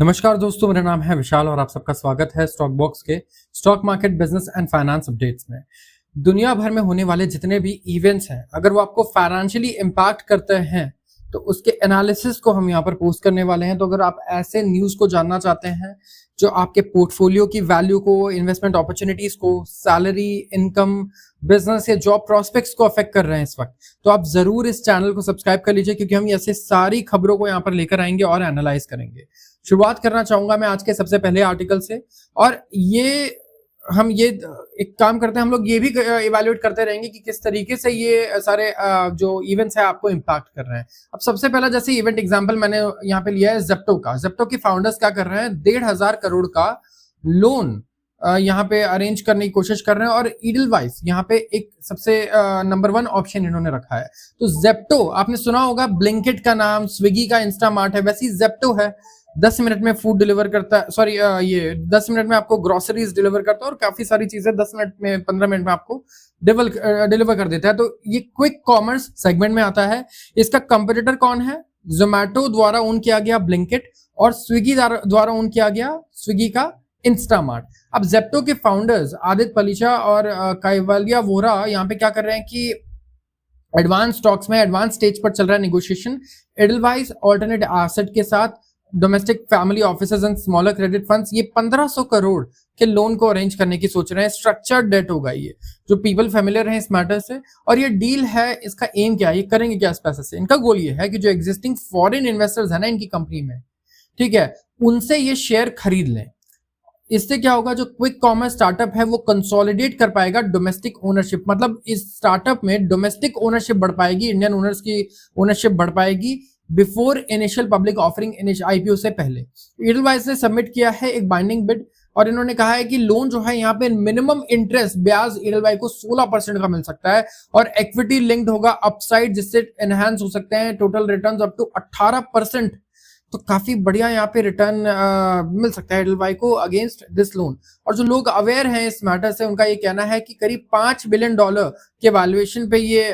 नमस्कार दोस्तों, मेरा नाम है विशाल और आप सबका स्वागत है स्टॉक बॉक्स के stock market business and finance updates में। दुनिया भर में होने वाले जितने भी इवेंट्स हैं, अगर वो आपको फाइनेंशियली इम्पैक्ट करते हैं तो उसके एनालिसिस को हम यहाँ पर पोस्ट करने वाले हैं। तो अगर आप ऐसे न्यूज़ को जानना चाहते हैं जो आपके पोर्टफोलियो की वैल्यू को, इन्वेस्टमेंट अपॉर्चुनिटीज को, सैलरी, इनकम, बिजनेस या जॉब प्रोस्पेक्ट्स को अफेक्ट कर रहे हैं इस वक्त, तो आप जरूर इस चैनल को सब्सक्राइब कर लीजिए, क्योंकि हम ऐसे सारी खबरों को यहाँ पर लेकर आएंगे और एनालाइज करेंगे। शुरुआत करना चाहूंगा मैं आज के सबसे पहले आर्टिकल से, और ये एक काम करते हैं, हम लोग ये भी इवैल्यूएट करते रहेंगे कि किस तरीके से ये सारे जो इवेंट्स है आपको इम्पैक्ट कर रहे हैं। अब सबसे पहला जैसे इवेंट एग्जांपल मैंने यहाँ पे लिया है जेप्टो का। जेप्टो के फाउंडर्स क्या कर रहे हैं, 1,500 करोड़ का लोन यहाँ पे अरेंज करने की कोशिश कर रहे हैं, और ईडलवाइस यहाँ पे एक सबसे नंबर 1 ऑप्शन इन्होंने रखा है। तो जेप्टो आपने सुना होगा, ब्लिंकिट का नाम, स्विगी का इंस्टामार्ट है, वैसे ही जेप्टो है। 10 मिनट में फूड डिलीवर करता है, सॉरी ये 10 मिनट में आपको ग्रोसरीज डिलीवर करता है, और काफी सारी चीजें 10 मिनट में, 15 मिनट में आपको डिलीवर कर देता है। तो ये क्विक कॉमर्स सेगमेंट में आता है। इसका कंपटीटर कौन है? जोमैटो द्वारा ओन किया गया ब्लिंकिट, और स्विगी द्वारा ओन किया गया स्विगी का इंस्टामार्ट। अब जेप्टो के फाउंडर्स आदित्य पलीचा और कैवल्या वोरा यहाँ पे क्या कर रहे हैं कि एडवांस स्टॉक्स में एडवांस स्टेज पर चल रहा है नेगोशिएशन एडलवाइस ऑल्टरनेट एसेट के साथ। Domestic family offices and smaller credit funds ये 1500 करोड़ के लोन को अरेंज करने की सोच रहे हैं। स्ट्रक्चर्ड डेट होगा ये, जो पीपल फेमिलियर हैं इस मैटर से। और ये डील है, इसका एम क्या है, ये करेंगे क्या इस पैसे से? इनका गोल ये है कि जो एग्जिस्टिंग फॉरेन इन्वेस्टर्स है ना इनकी कंपनी में, ठीक है, उनसे ये शेयर खरीद लें। इससे क्या होगा, जो क्विक कॉमर्स स्टार्टअप है वो कंसोलिडेट कर पाएगा डोमेस्टिक ओनरशिप। मतलब इस स्टार्टअप में डोमेस्टिक ओनरशिप बढ़ पाएगी, इंडियन ओनर्स की ओनरशिप बढ़ पाएगी before initial public offering IPO से पहले। ईडलवाइस ने सबमिट किया है एक बाइंडिंग बिड, और इन्होंने कहा है कि लोन जो है यहाँ पे मिनिमम इंटरेस्ट ब्याज ईडलवाइस को 16% का मिल सकता है, और इक्विटी लिंक्ड होगा अपसाइड, जिससे एनहांस हो सकते हैं टोटल रिटर्न्स अप टू 18%। तो काफी बढ़िया यहाँ पे रिटर्न मिल सकता है एडलवाइस को अगेंस्ट दिस लोन। और जो लोग अवेयर हैं इस मैटर से, उनका ये कहना है कि करीब $5 बिलियन के वैल्यूएशन पे ये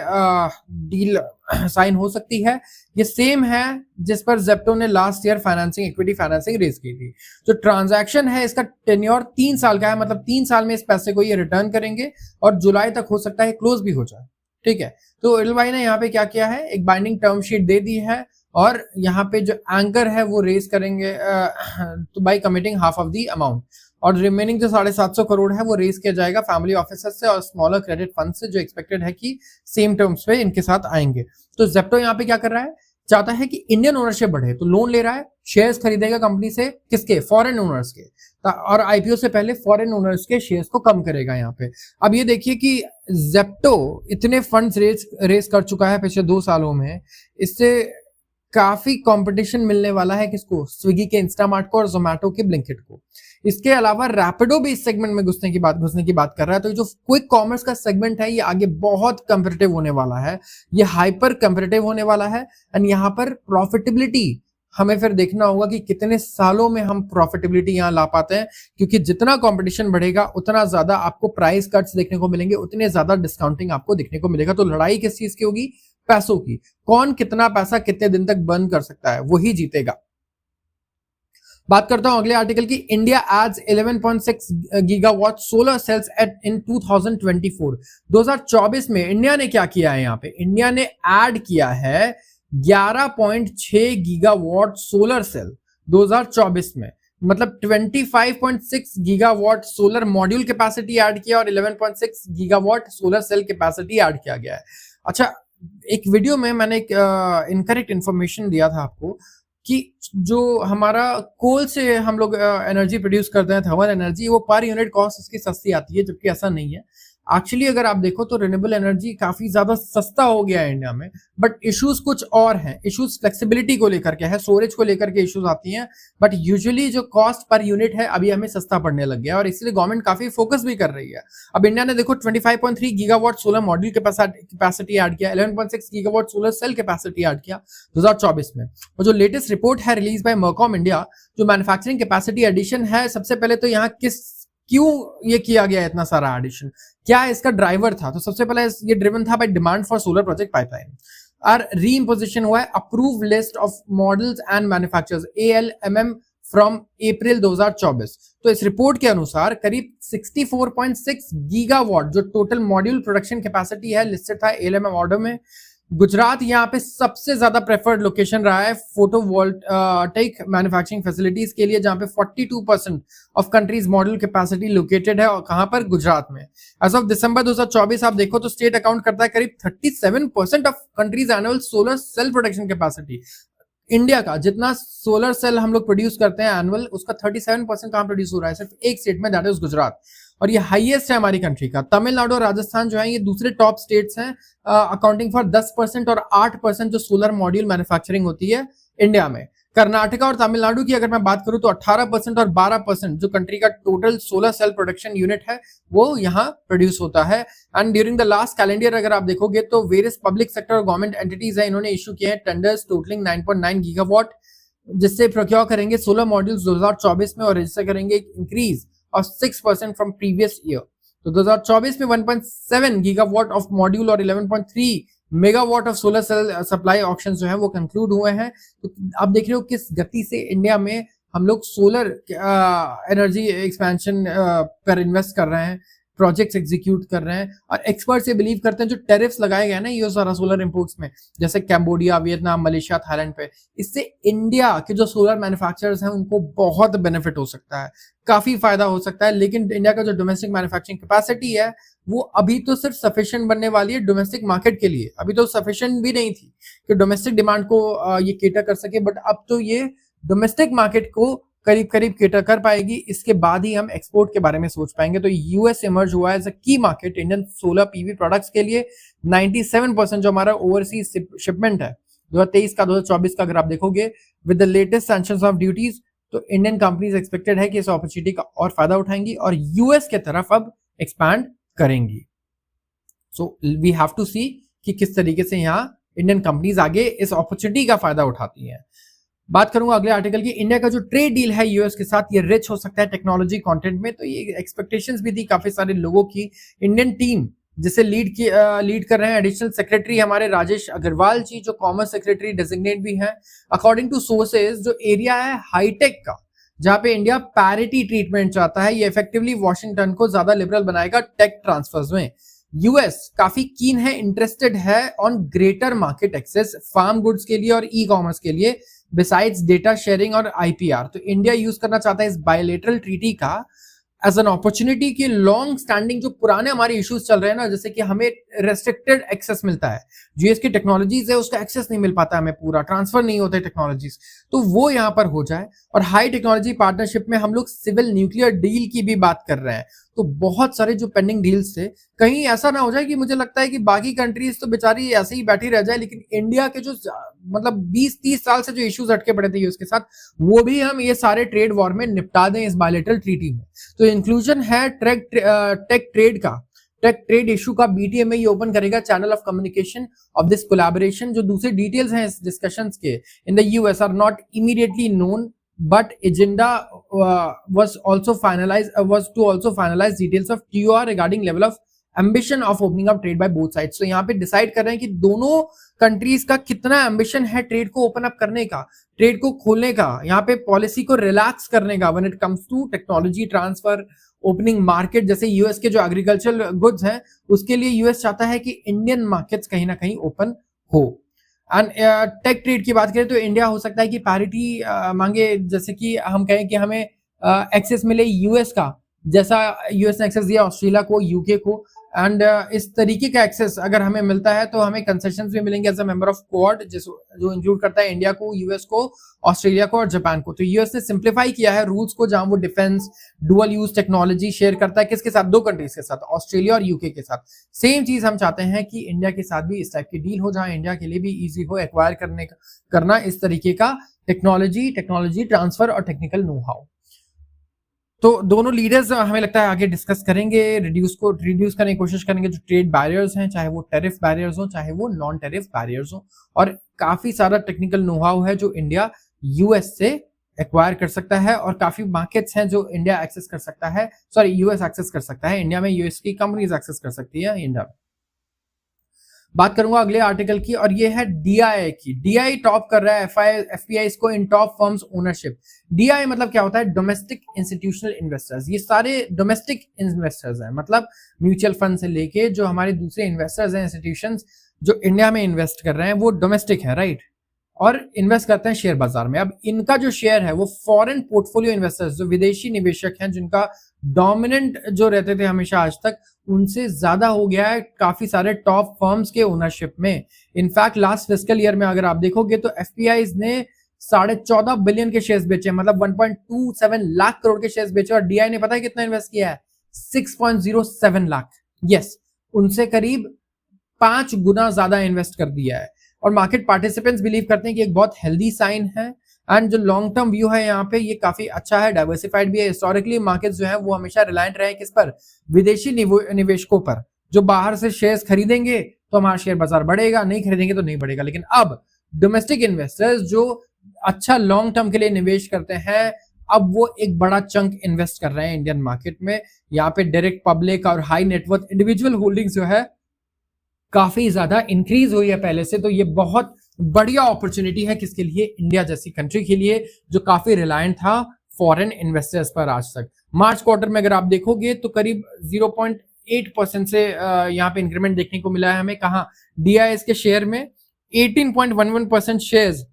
डील साइन हो सकती है। ये सेम है जिस पर जेप्टो ने last year equity financing raise की थी। जो ट्रांजैक्शन है इसका टेन्योर 3 साल का है, मतलब 3 साल में इस पैसे को ये रिटर्न करेंगे, और जुलाई तक हो सकता है क्लोज भी हो जाए। ठीक है, तो एडलवाइस ने यहाँ पे क्या किया है, एक बाइंडिंग टर्म शीट दे दी है, और यहाँ पे जो एंकर है वो रेज करेंगे तो by committing half of the amount, और रिमेनिंग जो 750 करोड़ है वो रेज किया जाएगा फैमिली ऑफिसर्स से और स्मॉलर क्रेडिट फंड से, जो एक्सपेक्टेड है कि सेम टर्म्स पे इनके साथ आएंगे। तो जेप्टो यहाँ पे क्या कर रहा है, चाहता है कि इंडियन ओनरशिप बढ़े, तो लोन ले रहा है, शेयर्स खरीदेगा कंपनी से, किसके? फॉरेन ओनर्स के, और आईपीओ से पहले फॉरेन ओनर्स के शेयर्स को कम करेगा यहाँ पे। अब ये देखिए कि जेप्टो इतने फंड्स रेज कर चुका है पिछले 2 सालों में, इससे काफी कंपटीशन मिलने वाला है किसको? स्विगी के इंस्टामार्ट को और जोमैटो के ब्लिंकिट को। इसके अलावा रैपिडो भी इस सेगमेंट में घुसने की बात कर रहा है। तो जो क्विक कॉमर्स का सेगमेंट है ये आगे बहुत कंपेटिटिव होने वाला है, ये हाइपर कंपेटिटिव होने वाला है। एंड यहाँ पर प्रॉफिटेबिलिटी हमें फिर देखना होगा कि कितने सालों में हम प्रॉफिटेबिलिटी यहाँ ला पाते हैं, क्योंकि जितना कंपटीशन बढ़ेगा उतना ज्यादा आपको प्राइस कट्स देखने को मिलेंगे, उतने ज्यादा डिस्काउंटिंग आपको देखने को मिलेगा। तो लड़ाई किस चीज की होगी? पैसों की। कौन कितना पैसा कितने दिन तक बर्न कर सकता है, वही जीतेगा। बात करता हूं अगले आर्टिकल की। India adds 11.6 gigawatt solar cells in 2024। 2024 में इंडिया ने क्या किया है? यहाँ पे इंडिया ने ऐड किया है 11.6 गीगावाट सोलर सेल 2024 में, मतलब 25.6 gigawatt solar module capacity add किया और 11.6 gigawatt solar cell capacity add किया गया है। अच्छा, एक वीडियो में मैंने एक इनकरेक्ट इंफॉर्मेशन दिया था आपको कि जो हमारा कोल से हम लोग एनर्जी प्रोड्यूस करते हैं, थर्मल एनर्जी, वो पर यूनिट कॉस्ट उसकी सस्ती आती है, जबकि ऐसा नहीं है। एक्चुअली अगर आप देखो तो रिन्यूएबल एनर्जी काफी ज्यादा सस्ता हो गया है इंडिया में, बट इश्यूज कुछ और हैं। इश्यूज फ्लेक्सिबिलिटी को लेकर के है, स्टोरेज को लेकर के इश्यूज आती हैं, बट यूजुअली जो कॉस्ट पर यूनिट है अभी हमें सस्ता पड़ने लग गया है, और इसलिए गवर्नमेंट काफी फोकस भी कर रही है। अब इंडिया ने देखो 25.3 gigawatt solar module capacity add किया, 11.6 gigawatt solar cell capacity add किया 2024 में। और जो लेटेस्ट रिपोर्ट है रिलीज बाय मर्कॉम इंडिया, जो मैन्युफैक्चरिंग कैपेसिटी एडिशन है, सबसे पहले तो यहाँ क्यों ये किया गया इतना सारा एडिशन, क्या इसका ड्राइवर था? तो सबसे पहले ये ड्रिवन था by demand for solar project pipeline. Re imposition हुआ है approve list of models and manufacturers ALMM from April 2024। तो इस रिपोर्ट के अनुसार करीब 64.6 गीगावाट जो टोटल मॉड्यूल प्रोडक्शन कैपेसिटी है लिस्टेड था एलएमएम ऑर्डर में। गुजरात यहाँ पे सबसे ज्यादा प्रेफर्ड लोकेशन रहा है फोटोवोल्टाइक मैन्युफैक्चरिंग फैसिलिटीज के लिए, जहां पे 42% of countries module capacity located है, और कहां पर, गुजरात में। एज ऑफ दिसंबर 2024 आप देखो तो स्टेट अकाउंट करता है करीब 37% of country's annual solar cell production capacity. India का जितना सोलर सेल हम लोग प्रोड्यूस करते हैं एनुअल, उसका 37% कहां प्रोड्यूस हो रहा है, सिर्फ एक स्टेट में, दैट इज गुजरात। और ये हाईएस्ट है हमारी कंट्री का। तमिलनाडु और राजस्थान जो है ये दूसरे टॉप स्टेट्स हैं, अकाउंटिंग फॉर 10% और 8% जो सोलर मॉड्यूल मैन्युफैक्चरिंग होती है इंडिया में। कर्नाटका और तमिलनाडु की अगर मैं बात करूं तो 18% और 12% जो कंट्री का total solar cell production unit है वो यहाँ प्रोड्यूस होता है। And during the last calendar अगर आप देखोगे तो वेरियस पब्लिक सेक्टर और गवर्नमेंट एंटिटीज है, इन्होंने इशू किए हैं टेंडर्स टोटलिंग 9.9 गीगावाट, जिससे प्रोक्योर करेंगे सोलर मॉड्यूल्स 2024 में और रजिस्टर करेंगे इंक्रीज और 6% फ्रॉम प्रीवियस ईयर। तो 2024 में 1.7 गीगावाट ऑफ मॉड्यूल और 11.3 megawatt of solar cell supply auction जो है वो कंक्लूड हुए हैं। तो आप देख रहे हो किस गति से इंडिया में हम लोग सोलर एनर्जी एक्सपेंशन पर इन्वेस्ट कर रहे हैं, प्रोजेक्ट्स एग्जीक्यूट कर रहे हैं। और एक्सपर्ट्स ये बिलीव करते हैं जो टेरिफ्स लगाए गए ना यूएस और सोलर इंपोर्ट्स में, जैसे कैम्बोडिया, वियतनाम, मलेशिया, थाईलैंड पे, इससे इंडिया के जो सोलर मैन्युफैक्चरर्स हैं उनको बहुत बेनिफिट हो सकता है, काफी फायदा हो सकता है। लेकिन इंडिया का जो डोमेस्टिक मैन्युफैक्चरिंग कैपेसिटी है वो अभी तो सिर्फ सफिशिएंट बनने वाली है डोमेस्टिक मार्केट के लिए, अभी तो सफिशिएंट भी नहीं थी कि डोमेस्टिक डिमांड को ये केटर कर सके, बट अब तो ये डोमेस्टिक मार्केट को करीब करीब केटर कर पाएगी। इसके बाद ही हम एक्सपोर्ट के बारे में सोच पाएंगे। तो यूएस इमर्ज हुआ है एज अ की market Indian solar PV products के लिए। 97% जो हमारा ओवरसीज शिपमेंट है 2023 का 2024 का अगर आप देखोगे with the latest sanctions of duties, तो इंडियन कंपनीज एक्सपेक्टेड है कि इस अपॉर्चुनिटी का और फायदा उठाएंगी और यूएस के तरफ अब एक्सपैंड करेंगी। सो वी हैव टू सी कि किस तरीके से यहाँ इंडियन कंपनीज आगे इस अपॉर्चुनिटी का फायदा उठाती हैं। बात करूंगा अगले आर्टिकल की। इंडिया का जो ट्रेड डील है यूएस के साथ ये रिच हो सकता है टेक्नोलॉजी कंटेंट में, तो ये एक्सपेक्टेशंस भी थी काफी सारे लोगों की। इंडियन टीम जिसे लीड कर रहे हैं एडिशनल सेक्रेटरी हमारे राजेश अग्रवाल जी, जो कॉमर्स सेक्रेटरी डेजिग्नेट भी हैं। अकॉर्डिंग टू सोर्सेज जो एरिया है हाईटेक का, जहां पे इंडिया पैरिटी ट्रीटमेंट चाहता है, ये इफेक्टिवली वॉशिंगटन को ज्यादा लिबरल बनाएगा टेक ट्रांसफर्स में। यूएस काफी कीन है, इंटरेस्टेड है on greater market access farm goods के लिए और ई कॉमर्स के लिए, बिसाइड्स डेटा शेयरिंग और आईपीआर। तो इंडिया यूज करना चाहता है इस बायलेटरल ट्रीटी का एज एन अपॉर्चुनिटी की लॉन्ग स्टैंडिंग जो पुराने हमारे इश्यूज चल रहे हैं ना, जैसे कि हमें रेस्ट्रिक्टेड एक्सेस मिलता है, यूएस की टेक्नोलॉजीज है उसका एक्सेस नहीं मिल पाता, हमें पूरा ट्रांसफर नहीं होता है टेक्नोलॉजीज, तो वो यहाँ पर हो जाए। और हाई टेक्नोलॉजी पार्टनरशिप में हम लोग सिविल न्यूक्लियर डील की भी बात कर रहे हैं। तो बहुत सारे जो पेंडिंग डील्स थे, कहीं ऐसा ना हो जाए कि मुझे लगता है कि बाकी कंट्रीज तो बेचारी ऐसे ही बैठी रह जाए, लेकिन इंडिया के जो मतलब 20-30 साल से जो इश्यूज अटके पड़े थे यूएस के साथ, वो भी हम ये सारे ट्रेड वॉर में निपटा दें इस बायलैटरल ट्रीटी में। तो इंक्लूजन है टेक ट्रेड इशू का। बीटीएमए ये ओपन करेगा channel of communication of this collaboration. जो दूसरे डिटेल्स हैं इस डिस्कशंस के in the US are not immediately known, but agenda was to also finalize details of TOR regarding level of ambition of opening up trade by both sides। तो यहाँ पे decide कर रहे हैं कि दोनों कंट्रीज का कितना एम्बिशन है ट्रेड को ओपन अप करने का, ट्रेड को खोलने का, यहाँ पे पॉलिसी को रिलैक्स करने का when it comes to technology transfer, opening market. जैसे यूएस के जो एग्रीकल्चरल गुड्स हैं उसके लिए यूएस चाहता है कि इंडियन मार्केट्स कहीं ना कहीं ओपन हो। एंड टेक ट्रेड की बात करें तो इंडिया हो सकता है कि पैरिटी मांगे, जैसे कि हम कहें कि हमें एक्सेस मिले यूएस का, जैसा यूएस ने एक्सेस दिया ऑस्ट्रेलिया को, यूके को। एंड इस तरीके का एक्सेस अगर हमें मिलता है तो हमें कंसेशंस भी मिलेंगे as a member of Quad, जो इंक्लूड करता है इंडिया को, यूएस को, ऑस्ट्रेलिया को और जापान को। तो यूएस ने सिंप्लीफाई किया है रूल्स को, जहां वो defence dual use technology share करता है किसके साथ, दो कंट्रीज के साथ, ऑस्ट्रेलिया और यूके के साथ। सेम चीज हम चाहते हैं कि इंडिया के साथ भी इस टाइप की डील हो, जहां इंडिया के लिए भी इजी हो एक्वायर करना इस तरीके का टेक्नोलॉजी ट्रांसफर और टेक्निकल नो हाउ। तो दोनों लीडर्स हमें लगता है आगे डिस्कस करेंगे, रिड्यूस करने की कोशिश करेंगे जो ट्रेड बैरियर्स हैं, चाहे वो टेरिफ बैरियर्स हो चाहे वो नॉन टेरिफ बैरियर्स हो। और काफी सारा टेक्निकल नो हाउ है जो इंडिया यूएस से एक्वायर कर सकता है, और काफी मार्केट्स हैं जो इंडिया एक्सेस कर सकता है, यूएस एक्सेस कर सकता है, इंडिया में यूएस की कंपनीज एक्सेस कर सकती है इंडिया में। बात करूंगा अगले आर्टिकल की, और ये है डीआई की। डीआई टॉप कर रहा है एफपीआई को इन टॉप फर्म्स ओनरशिप। डीआई मतलब क्या होता है? Domestic institutional investors. ये सारे डोमेस्टिक इन्वेस्टर्स हैं, मतलब म्यूचुअल फंड से लेके जो हमारे दूसरे इन्वेस्टर्स हैं, इंस्टीट्यूशंस जो इंडिया में इन्वेस्ट कर रहे हैं, वो डोमेस्टिक है, राइट, और इन्वेस्ट करते हैं शेयर बाजार में। अब इनका जो शेयर है वो फॉरेन पोर्टफोलियो इन्वेस्टर्स, जो विदेशी निवेशक हैं, जिनका डोमिनेंट जो रहते थे हमेशा आज तक, उनसे ज्यादा हो गया है काफी सारे टॉप फर्म्स के ओनरशिप में। इनफैक्ट लास्ट फिस्कल ईयर में अगर आप देखोगे तो एफपीआई ने 14.5 बिलियन के शेयर्स बेचे, मतलब 1.27 लाख करोड़ के शेयर्स बेचे, और डीआई ने पता है कितना इन्वेस्ट किया है? 6.07 लाख। यस, उनसे करीब 5 गुना ज्यादा इन्वेस्ट कर दिया है। और मार्केट पार्टिसिपेंट्स बिलीव करते हैं कि एक बहुत हेल्दी साइन है, एंड जो लॉन्ग टर्म व्यू है यहाँ पे ये काफी अच्छा है, डाइवर्सिफाइड भी है। हिस्टोरिकली मार्केट्स जो है वो हमेशा रिलायंट रहे किस पर? विदेशी निवेशकों पर। जो बाहर से शेयर्स खरीदेंगे तो हमारा शेयर बाजार बढ़ेगा, नहीं खरीदेंगे तो नहीं बढ़ेगा। लेकिन अब डोमेस्टिक इन्वेस्टर्स जो अच्छा लॉन्ग टर्म के लिए निवेश करते हैं, अब वो एक बड़ा चंक इन्वेस्ट कर रहे हैं इंडियन मार्केट में। यहाँ पे डायरेक्ट पब्लिक और हाई नेटवर्थ इंडिविजुअल होल्डिंग्स जो है काफी ज्यादा इंक्रीज हुई है पहले से। तो ये बहुत बढ़िया अपॉर्चुनिटी है किसके लिए? इंडिया जैसी कंट्री के लिए, जो काफी रिलायंट था फॉरेन इन्वेस्टर्स पर आज तक। मार्च क्वार्टर में अगर आप देखोगे तो करीब 0.8% से यहाँ पे इंक्रीमेंट देखने को मिला है हमें। कहा? डीआईएस के शेयर में 18.11% शेयर्स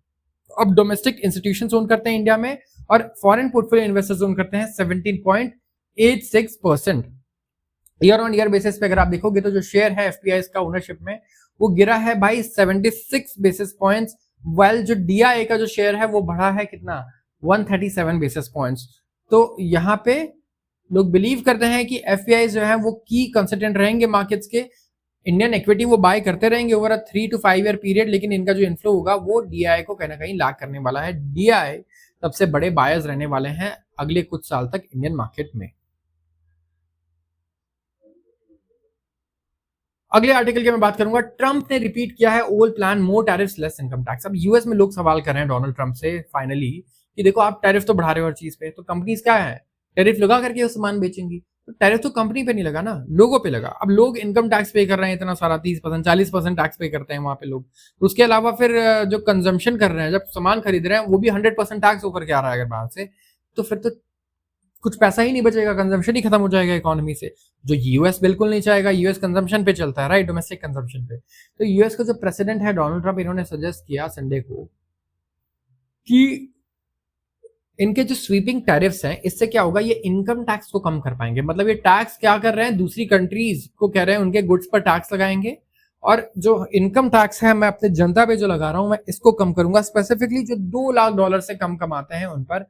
अब डोमेस्टिक इंस्टीट्यूशंस ओन करते हैं इंडिया में, और फॉरेन पोर्टफोलियो इन्वेस्टर्स ओन करते हैं 17.86%। ईयर ऑन ईयर बेसिस पे अगर आप देखोगे तो जो शेयर है एफपीआई का ओनरशिप में, वो गिरा है भाई 76 बेसिस पॉइंट्स, वेल जो डीआई का जो शेयर है वो बढ़ा है कितना? 137 बेसिस पॉइंट्स। तो यहाँ पे लोग बिलीव करते हैं कि एफपीआई जो है वो की कंसल्टेंट रहेंगे मार्केट्स के। इंडियन इक्विटी वो बाय करते रहेंगे over a 3 to 5 year period, लेकिन इनका जो इन्फ्लो होगा वो डीआई को कहीं ना कहीं लैग करने वाला है। डीआई सबसे बड़े बायर्स रहने वाले हैं अगले कुछ साल तक इंडियन मार्केट में। अगले आर्टिकल की मैं बात करूंगा, ट्रंप ने रिपीट किया है ओल्ड प्लान, मोर टैरिफ्स लेस इनकम टैक्स। अब यूएस में लोग सवाल कर रहे हैं डोनाल्ड ट्रंप से फाइनली कि देखो आप टैरिफ तो बढ़ा रहे हो हर चीज पे, तो कंपनीज क्या है टैरिफ लगा करके वो सामान बेचेंगी। तो टैरिफ तो कंपनी पे नहीं लगा ना, लोगों पे लगा। अब लोग इनकम टैक्स पे कर रहे हैं इतना सारा, 30% 40% टैक्स पे करते हैं वहां पे लोग। तो उसके अलावा फिर जो कंजम्पशन कर रहे हैं, जब सामान खरीद रहे हैं, वो भी 100% टैक्स होकर के आ रहा है अगर बाहर से, तो फिर तो कुछ पैसा ही नहीं बचेगा, कंजम्पशन ही खत्म हो जाएगा इकोनॉमी से, जो यूएस बिल्कुल नहीं चाहेगा। यूएस कंजम्पशन पे चलता है, राइट, डोमेस्टिक कंजम्पशन पे। तो यूएस का जो प्रेसिडेंट है डोनाल्ड ट्रंप, इन्होंने सजेस्ट किया संडे को कि इनके जो स्वीपिंग टैरिफ्स हैं, इससे क्या होगा, ये इनकम टैक्स को कम कर पाएंगे। मतलब ये टैक्स क्या कर रहे हैं, दूसरी कंट्रीज को कह रहे हैं उनके गुड्स पर टैक्स लगाएंगे, और जो इनकम टैक्स है मैं अपने जनता पे जो लगा रहा हूं, मैं इसको कम करूंगा, स्पेसिफिकली जो $2 लाख से कम कमाते हैं उन पर।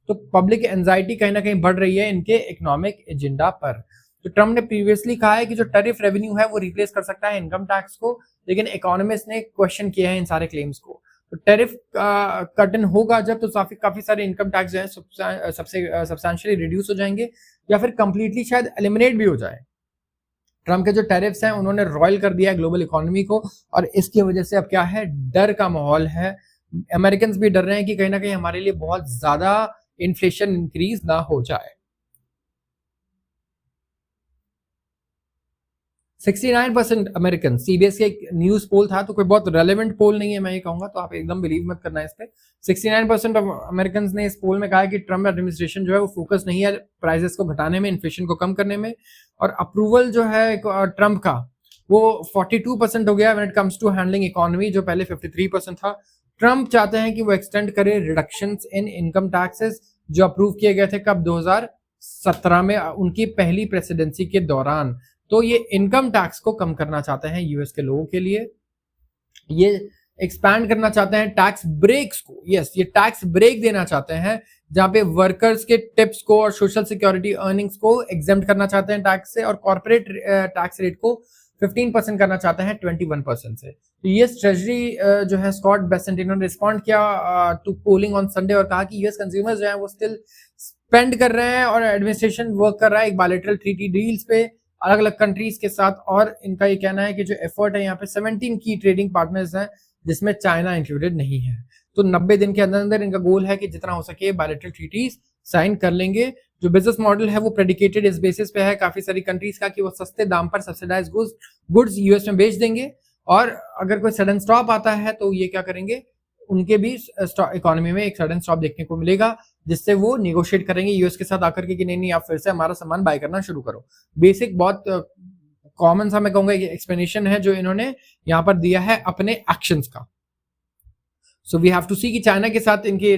तो पब्लिक एंजाइटी कहीं ना कहीं बढ़ रही है इनके इकोनॉमिक एजेंडा पर। तो ट्रम्प ने प्रीवियसली कहा है कि जो टैरिफ रेवेन्यू है वो रिप्लेस कर सकता है इनकम टैक्स को, लेकिन इकोनॉमिस्ट ने क्वेश्चन किया है इन सारे क्लेम्स को। तो टैरिफ कट इन होगा जब, तो काफी सारे इनकम टैक्स जो है सबसे सब्सटेंशियली रिड्यूस हो जाएंगे, या फिर कंप्लीटली शायद एलिमिनेट भी हो जाए। ट्रम्प के जो टैरिफ्स हैं उन्होंने रॉयल कर दिया है ग्लोबल इकोनॉमी को, और इसकी वजह से अब क्या है, डर का माहौल है। अमेरिकन भी डर रहे हैं कि कहीं ना कहीं हमारे लिए बहुत ज्यादा इन्फ्लेशन इंक्रीज ना हो जाए। 69% अमेरिकन, सीबीएस का एक न्यूज पोल था, तो कोई बहुत रेलेवेंट पोल नहीं है मैं ये कहूंगा, तो आप एकदम बिलीव मत करना इस पे। 69% अमेरिकन ने इस पोल में कहा है कि ट्रम्प एडमिनिस्ट्रेशन जो है वो फोकस नहीं है प्राइसेस को घटाने में, इन्फ्लेशन को कम करने में, और अप्रूवल जो है ट्रम्प का वो 42% हो गया when it comes to handling economy, जो पहले 53% था। ट्रम्प चाहते हैं कि वो एक्सटेंड करे रिडक्शंस इन इनकम टैक्सेस जो अप्रूव किए गए थे कब, 2017 में उनकी पहली प्रेसिडेंसी के दौरान। तो ये इनकम टैक्स को कम करना चाहते हैं यूएस के लोगों के लिए, ये एक्सपैंड करना चाहते हैं टैक्स ब्रेक्स को। यस, ये टैक्स ब्रेक देना चाहते हैं, जहां पे वर्कर्स के टिप्स को और सोशल सिक्योरिटी अर्निंग्स को एग्जेम्प्ट करना चाहते हैं टैक्स से, और कॉर्पोरेट टैक्स रेट को 15% करना चाहते हैं 21% से। तो ये ट्रेजरी जो है स्कॉट बेसेंट, इन्होंने रिस्पॉन्ड किया टू पोलिंग ऑन संडे और कहा कि यूएस कंज्यूमर्स जो है वो स्टिल स्पेंड कर रहे हैं, और एडमिनिस्ट्रेशन वर्क कर रहा है एक बायलैटरल ट्रीटी डील्स पे अलग अलग कंट्रीज के साथ। और इनका ये कहना है कि जो एफर्ट है यहाँ पे 17 की ट्रेडिंग पार्टनर्स हैं, जिसमें चाइना इंक्लूडेड नहीं है। तो 90 दिन के अंदर अंदर इनका गोल है कि जितना हो सके बायलैटरल ट्रीटीज साइन कर लेंगे। जो बिजनेस मॉडल है वो प्रेडिकेटेड इस बेसिस पे है काफी सारी कंट्रीज का कि वो सस्ते दाम पर सब्सिडाइज गुड्स यूएस में बेच देंगे, और अगर कोई सडन स्टॉप आता है तो ये क्या करेंगे, उनके भी इकोनॉमी में एक सडन स्टॉप देखने को मिलेगा, जिससे वो निगोशिएट करेंगे यूएस के साथ आकर के कि नहीं नहीं आप फिर से हमारा सामान बाय करना शुरू करो। बेसिक बहुत कॉमन सा मैं कहूंगा एक्सप्लेनेशन है जो इन्होंने यहाँ पर दिया है अपने एक्शंस का। सो वी हैव टू सी कि चाइना के साथ इनकी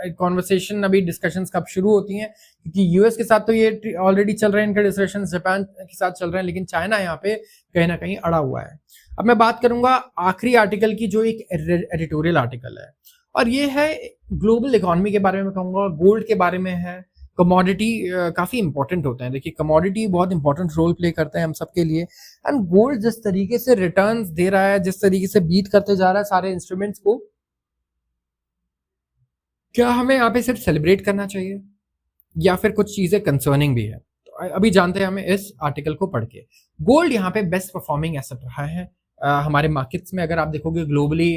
कॉन्वर्सेशन अभी डिस्कशंस कब शुरू होती हैं, क्योंकि यूएस के साथ तो ये ऑलरेडी चल रहे हैं इनके डिस्कशन, जापान के साथ चल रहे हैं, लेकिन चाइना यहाँ पे कहीं ना कहीं अड़ा हुआ है। अब मैं बात करूंगा आखिरी आर्टिकल की जो एक एडिटोरियल आर्टिकल है, और ये है ग्लोबल इकोनॉमी के बारे में कहूंगा, गोल्ड के बारे में है। कमोडिटी काफी इंपॉर्टेंट होते हैं, देखिए कमोडिटी बहुत इंपॉर्टेंट रोल प्ले करते हैं हम सबके लिए। एंड गोल्ड जिस तरीके से रिटर्न्स दे रहा है, जिस तरीके से बीट करते जा रहा है सारे इंस्ट्रूमेंट्स को, क्या हमें यहाँ पे सिर्फ सेलिब्रेट करना चाहिए या फिर कुछ चीजें कंसर्निंग भी है? तो अभी जानते हैं हमें इस आर्टिकल को पढ़ के। गोल्ड यहाँ पे बेस्ट परफॉर्मिंग एसेट रहा है हमारे मार्केट्स में। अगर आप देखोगे ग्लोबली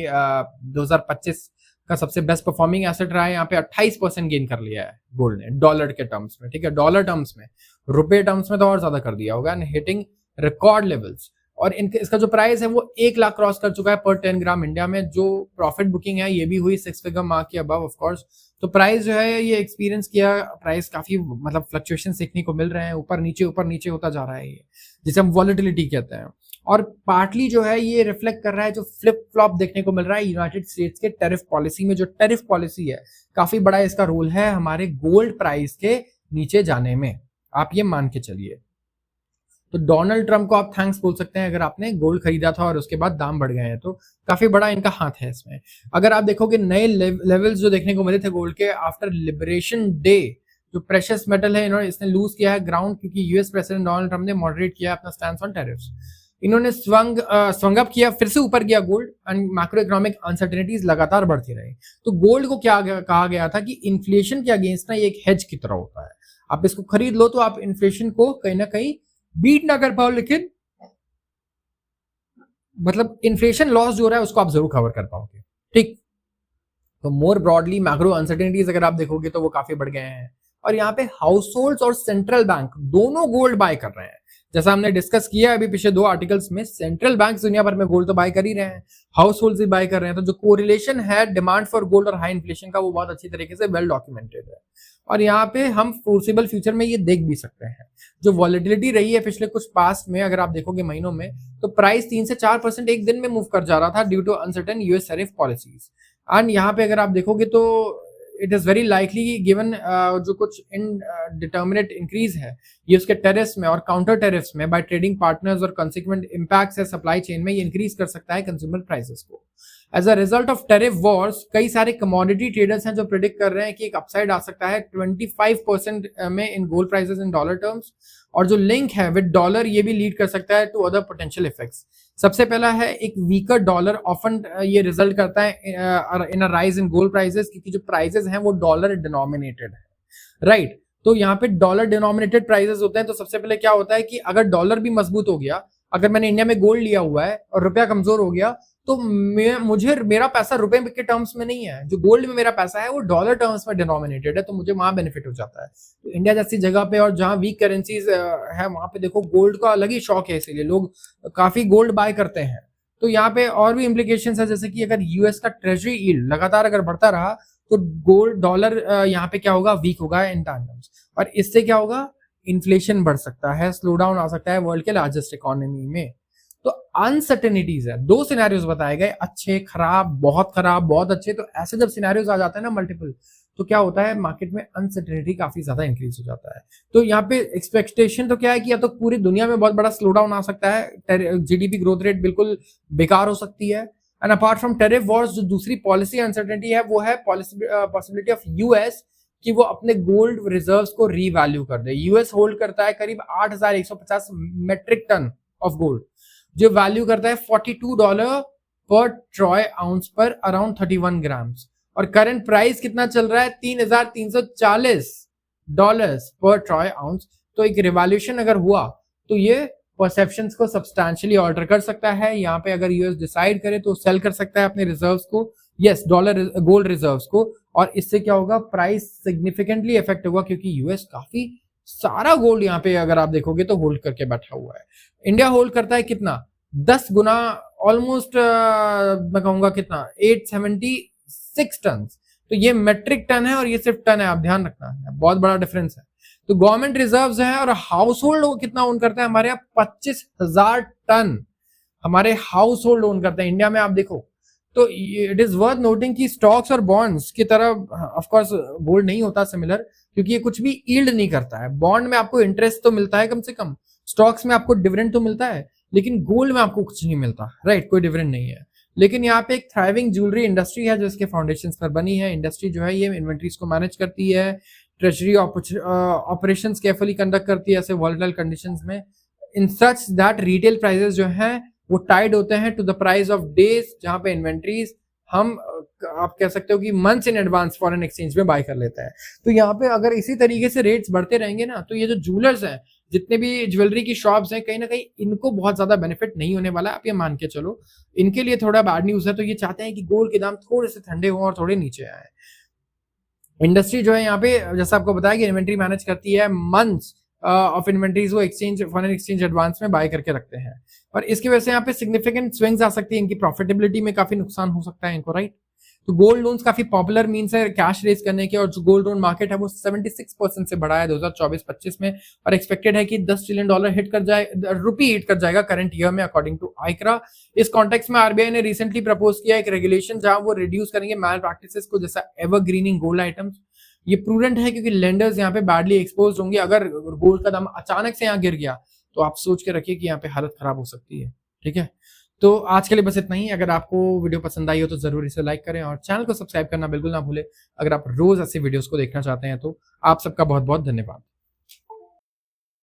2025 का सबसे बेस्ट परफॉर्मिंग एसेट रहा है, यहाँ पे 28% गेन कर लिया है गोल्ड ने डॉलर के टर्म्स में, ठीक है, डॉलर टर्म्स में। रुपए टर्म्स में तो और ज्यादा कर दिया होगा, हिटिंग रिकॉर्ड लेवल्स। और इसका जो प्राइस है वो 1 लाख क्रॉस कर चुका है पर 10 ग्राम इंडिया में। जो प्रॉफिट बुकिंग है ये भी हुई 6 फिगर मार्क के अबव ऑफ कोर्स। तो प्राइस जो है ये एक्सपीरियंस किया, प्राइस काफी मतलब फ्लक्चुएशन देखने को मिल रहे हैं, ऊपर नीचे होता जा रहा है ये, जिसे हम वॉलेटिलिटी कहते हैं। और पार्टली जो है ये रिफ्लेक्ट कर रहा है जो फ्लिप फ्लॉप देखने को मिल रहा है यूनाइटेड स्टेट्स के टैरिफ पॉलिसी में। जो टैरिफ पॉलिसी है काफी बड़ा इसका रोल है हमारे गोल्ड प्राइस के नीचे जाने में, आप ये मान के चलिए। तो डोनाल्ड ट्रंप को आप थैंक्स बोल सकते हैं अगर आपने गोल्ड खरीदा था और उसके बाद दाम बढ़ गए हैं, तो काफी बड़ा इनका हाथ है इसमें। अगर आप देखोगे नए लेवल्स जो देखने को मिले थे गोल्ड के आफ्टर लिबरेशन डे, जो प्रेशियस मेटल है इसने लूज किया है ग्राउंड, क्योंकि यूएस प्रेसिडेंट डोनाल्ड ट्रंप ने मॉडरेट किया अपना स्टैंड ऑन टैरिफ्स। इन्होंने स्वंग अप किया, फिर से ऊपर गया gold, and macro economic uncertainties लगातार बढ़ती रही। तो गोल्ड को क्या कहा गया था कि इन्फ्लेशन के अगेंस्ट ना ये एक हेज की तरह होता है। आप इसको खरीद लो तो आप इन्फ्लेशन को कहीं ना कहीं बीट ना कर पाओ, लेकिन मतलब इन्फ्लेशन लॉस जो रहा है उसको आप जरूर कवर कर पाओगे, ठीक। तो मोर ब्रॉडली मैक्रो अनसर्टेनिटीज अगर आप देखोगे तो वो काफी बढ़ गए हैं। और यहाँ पे हाउस होल्ड्स और सेंट्रल बैंक दोनों गोल्ड बाय कर रहे हैं। जैसा हमने डिस्कस किया अभी पिछले 2 आर्टिकल्स में, सेंट्रल बैंक दुनिया भर में गोल्ड तो बाय कर ही रहे हैं, हाउस होल्ड्स भी बाय कर रहे हैं। तो जो कोरिलेशन है डिमांड फॉर गोल्ड और हाई इन्फ्लेशन का, वो बहुत अच्छी तरीके से वेल डॉक्यूमेंटेड है। और यहाँ पे हम फोर्सिबल फ्यूचर में ये देख भी सकते हैं। जो वॉलेटिलिटी रही है पिछले कुछ पास्ट में, अगर आप देखोगे महीनों में, तो प्राइस 3 से 4% एक दिन में मूव कर जा रहा था due to uncertain US tariff policies. And यहाँ पे अगर आप देखोगे तो it is very likely given जो कुछ इनडिटर्मिनेट इंक्रीज है ये उसके टेरिफ्स में और काउंटर टेरिफ्स में बाय ट्रेडिंग पार्टनर्स और कंसिक्वेंट इम्पैक्ट्स है सप्लाई चेन में, ये इंक्रीज कर सकता है कंज्यूमर प्राइसेस को। As a result of tariff wars कई सारे कमोडिटी ट्रेडर्स हैं जो प्रिडिक्ट कर रहे हैं कि एक अपसाइड आ सकता है 25% में इन gold prices in dollar terms. और जो लिंक है विद डॉलर ये भी लीड कर सकता है टू अदर पोटेंशियल इफेक्ट्स। सबसे पहला है एक वीकर डॉलर, ऑफन ये रिजल्ट करता है in a rise in gold prices, क्योंकि जो प्राइसेस हैं वो डॉलर डिनोमिनेटेड है, राइट। तो यहाँ पे डॉलर डिनोमिनेटेड प्राइसेस होते हैं। तो सबसे पहले क्या होता है कि अगर डॉलर भी मजबूत हो गया, अगर मैंने इंडिया में गोल्ड लिया हुआ है और रुपया कमजोर हो गया, तो मुझे मेरा पैसा रुपए के टर्म्स में नहीं है, जो गोल्ड में मेरा पैसा है वो डॉलर टर्म्स में डिनोमिनेटेड है, तो मुझे वहां बेनिफिट हो जाता है। तो इंडिया जैसी जगह पे और जहां वीक करेंसीज है वहां पे देखो गोल्ड का अलग ही शौक है, इसीलिए लोग काफी गोल्ड बाय करते हैं। तो यहाँ पे और भी इम्प्लीकेशंस है, जैसे कि अगर यूएस का ट्रेजरी यील्ड लगातार अगर बढ़ता रहा तो गोल्ड डॉलर यहाँ पे क्या होगा, वीक होगा इन टैंडम्स, और इससे क्या होगा, इन्फ्लेशन बढ़ सकता है, स्लो डाउन आ सकता है वर्ल्ड के लार्जेस्ट इकोनॉमी में। तो अनसर्टेनिटीज है, 2 सिनेरियोज बताए गए, अच्छे, खराब, बहुत अच्छे। तो ऐसे जब सिनेरियोज आ जाते हैं ना मल्टीपल, तो क्या होता है मार्केट में अनसर्टेनिटी काफी ज्यादा इंक्रीज हो जाता है। तो यहाँ पे एक्सपेक्टेशन तो क्या है कि या तो पूरी दुनिया में बहुत बड़ा स्लो डाउन आ सकता है, जीडीपी ग्रोथ रेट बिल्कुल बेकार हो सकती है। And apart from tariff Wars, जो दूसरी पॉलिसी अनसर्टेनिटी है वो है पॉसिबिलिटी ऑफ यूएस कि वो अपने गोल्ड रिजर्व्स को रीवैल्यू कर दे। यूएस होल्ड करता है करीब 8,150 मेट्रिक टन ऑफ गोल्ड, जो वैल्यू करता है $42 पर ट्रॉय आउंस पर अराउंड 31 ग्राम्स। और करंट प्राइस कितना चल रहा है, $3,340 पर ट्रॉय आउंस। तो एक रिवैल्यूएशन अगर हुआ तो ये परसेप्शंस को सब्सटैंशियली ऑल्टर कर सकता है। यहाँ पे अगर यूएस डिसाइड करे तो सेल कर सकता है अपने रिजर्व्स को, यस डॉलर गोल्ड रिजर्व्स को, और इससे क्या होगा, प्राइस सिग्निफिकेंटली इफेक्ट होगा, क्योंकि यूएस काफी सारा गोल्ड यहाँ पे अगर आप देखोगे तो होल्ड करके बैठा हुआ है। इंडिया होल्ड करता है कितना, 10 गुना, ऑलमोस्ट मैं कहूंगा कितना 876 टन। तो ये मेट्रिक टन है और ये सिर्फ टन है, आप ध्यान रखना है, बहुत बड़ा डिफरेंस है। तो गवर्नमेंट रिजर्व्स है और हाउस होल्ड कितना ओन करते हैं हमारे यहाँ, 25,000 टन हमारे हाउस होल्ड ओन करते हैं इंडिया में, आप देखो। तो इट इज वर्थ नोटिंग कि स्टॉक्स और बॉन्ड्स की तरह ऑफ कोर्स गोल्ड नहीं होता सिमिलर, क्योंकि ये कुछ भी यील्ड नहीं करता है। बॉन्ड में आपको इंटरेस्ट तो मिलता है कम से कम, स्टॉक्स में आपको डिविडेंड तो मिलता है, लेकिन गोल्ड में आपको कुछ नहीं मिलता, राइट, कोई डिविडेंड नहीं है। लेकिन यहाँ पे एक थ्राइविंग ज्वेलरी इंडस्ट्री है जो इसके फाउंडेशन पर बनी है। इंडस्ट्री जो है ये इन्वेंट्रीज को मैनेज करती है, ट्रेजरी ऑपरेशंस केयरफुली कंडक्ट करती है ऐसे वॉलेटाइल कंडीशंस में, in such that retail prices जो हैं वो टाइड होते हैं to the price of days, जहां पे इन्वेंट्रीज हम आप कह सकते हो कि months in advance foreign exchange में बाय कर लेते हैं। तो यहाँ पे अगर इसी तरीके से रेट्स बढ़ते रहेंगे ना, तो ये जो ज्वेलर्स हैं, जितने भी ज्वेलरी की शॉप्स हैं, कहीं ना कहीं इनको बहुत ज्यादा बेनिफिट नहीं होने वाला, आप ये मान के चलो। इनके लिए थोड़ा बैड न्यूज है। तो ये चाहते हैं कि गोल्ड के दाम थोड़े से ठंडे हों और थोड़े नीचे आए। इंडस्ट्री जो है यहाँ पे जैसा आपको बताया कि इन्वेंट्री मैनेज करती है, मंथ्स ऑफ इन्वेंट्रीज वो एक्सचेंज फॉरेन एक्सचेंज एडवांस में बाय करके रखते हैं, और इसकी वजह से यहाँ पे सिग्निफिकेंट स्विंग्स आ सकती है, इनकी प्रॉफिटेबिलिटी में काफी नुकसान हो सकता है इनको, राइट। तो गोल्ड लोन्स काफी पॉपुलर मीन्स है कैश रेज करने के, और जो गोल्ड लोन मार्केट है वो 76% से बढ़ा है 2024-25 में, और एक्सपेक्टेड है कि $10 ट्रिलियन हिट कर जाए, रुपी हिट कर जाएगा करंट ईयर में, अकॉर्डिंग टू आइक्रा। इस कॉन्टेक्स्ट में आरबीआई ने रिसेंटली प्रपोज किया एक रेगुलेशन जहां वो रिड्यूस करेंगे मैल प्रैक्टिसेस को, जैसा एवरग्रीनिंग गोल्ड आइटम्स। ये प्रूडेंट है क्योंकि लेंडर्स यहाँ पे बैडली एक्सपोज होंगे। अगर गोल्ड का दाम अचानक से यहाँ गिर गया तो आप सोच के रखिए कि यहाँ पे हालत खराब हो सकती है, ठीक है। तो आज के लिए बस इतना ही। अगर आपको वीडियो पसंद आई हो तो जरूर इसे लाइक करें और चैनल को सब्सक्राइब करना बिल्कुल ना भूलें, अगर आप रोज ऐसे वीडियोस को देखना चाहते हैं तो। आप सबका बहुत बहुत धन्यवाद।